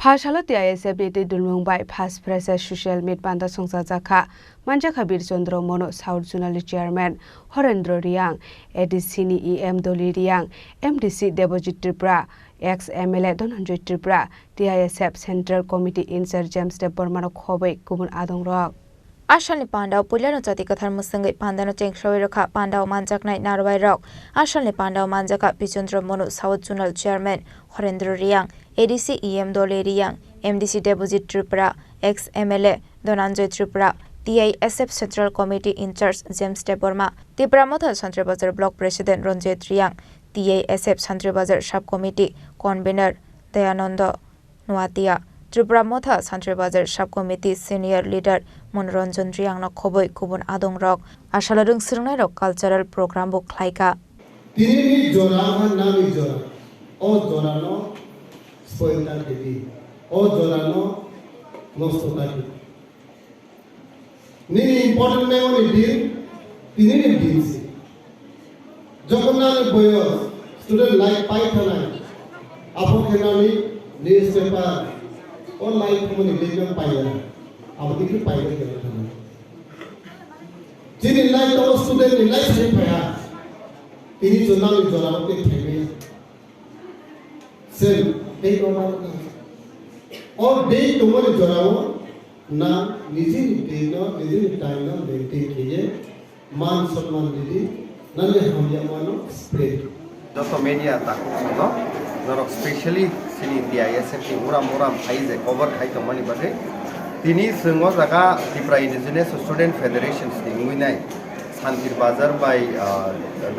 Phashalo TISF Dete Dulmungbai Phas Press Social Media Banda Songsa Jaka Manja Kabir Chandra Mono South Zonal Chairman Horendro Riang ADCini EM Doli Riang MDC Debojit Tripura ex MLA Donanjoy Tripura TISF Central Committee in Sir James de Bormano Khobe Kubun Adong Rock Ashalni Pandau Pulyano Jati Kathar Musangai Pandano Cheng Shawiraka Pandau Manjak Night Narwai Rock Ashalni Pandau Manjaka Pichundra Mono South Zonal Chairman Horendro Riang ADC EM Dole Riang MDC Deposit Tripura ex MLA Donanjoy Tripura TISF Central Committee in Charge James de Borma Tripura Motha Santri Bazar Block President Ronjit Riang TISF Santri Bazar Sub Committee Convener Dayananda Nuatia Tripura Motha Santri Bazar Sub Committee Senior Leader Monronjon Riang na Khoboi Kubun Adong Rock Ashalarung Sirnai Rock Cultural Program Book Klaika Tini Jora Nami Jora O Jorano Spoilta Titi O Jorano Nostotaki Nini important memory deal Tini deals Jokonal Boyos student like Python Apokenani newspaper or like communication Python Abdiki Python Tini like our student in life Python Tini Jonal Jorano Tini Same day or day tomorrow Jorano ना निजी देना निजी टाइना देते किए मान सम्मान दीदी नले हम ये मानो स्प्रेड जो तो मीडिया तक सुनो नरक स्पेशली सिनी TISF की मुराम हाइज़ कवर खाई तो मनी बगे तिनी संगो जगह त्रिपुरा इंडिजिनस स्टूडेंट फेडरेशन की मुइनाई शांतिर बाजार बाय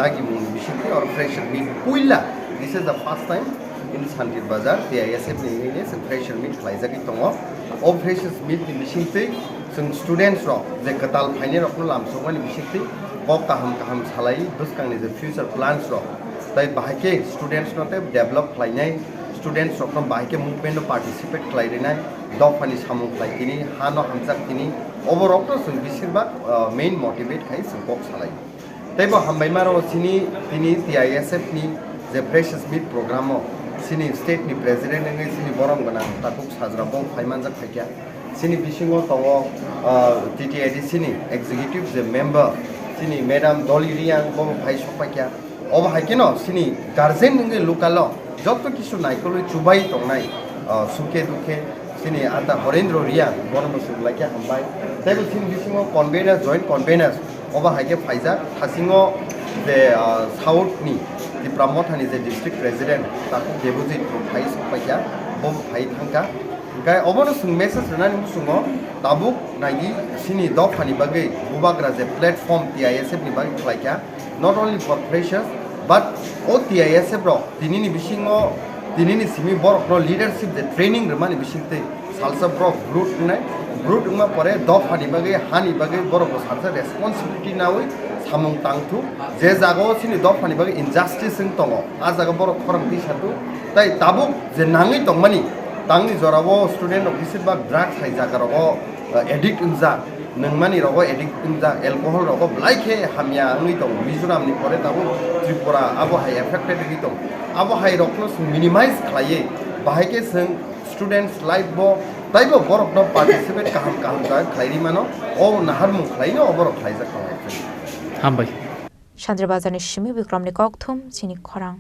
दागी मुंग मिशन और फ्रेशर मीट पुइला this is the first time in Santir Bazar, TISF ni fresher meet klaiza ki tongo. All freshers meet ni mission te, sung students rock, the katal pioneer of no lam so many mission te, bob kaham salai, those kind is the future plans rock. That bahake students not have develop klainai, students rock no bahake movement no participate klairinai, dog pani samung klaitini, hano hamzak tini, overall to sung bisirba main motivate kai sung bob salai. Taibo hambaimaro sini tini TISF ni the precious meet program sini state ni president ngai sini boram gana takuk sajra bong phaiman jak phaikia sini bisingo tongo TTID sini executive the member sini madam Doli Riang bong phai sokpakia oba haikino sini guardian ngai lokalo jotto kisu naikolo chubai tongnai suke dukhe sini ata Horendro Riang boram suglakia hambai taibo sini bisingo convener joint conveners oba haike phaija thasingo the south ni the promoter is the district president taku deposit phai sokpakia bom phai thangka gai obono sung message runani sungo tabuk nagi sini dog phani bagai bubagra the platform TISF ni bagai khlaika not only for freshers but o TISF ro tinini bisingo tinini simi borok no leadership the training remani bisingte salsa bro brut ma pore dog phani bagai hani bagai borok salsa responsibility nawi samung tangtu je jago sini dog phani bagai injustice sing tongo a jaga borok khorang ti satu tai tabuk je nangi tongmani tangni jorabo student of bisibak drugs hai jaga rogo addict unja nangmani rogo addict unja alcohol rogo blaike hamya ngi tong mizoram ni pore tabu Tripura abo hai affected gi tong abo hai rokno minimize khlaye bahake sing students life bo taibo borok no participate kaham ja khlairi mano o nahar mu khlaino oborok khlaiza khlai Chandra Bazar ni Shimi Vikram ni Kokthum Chini Khorang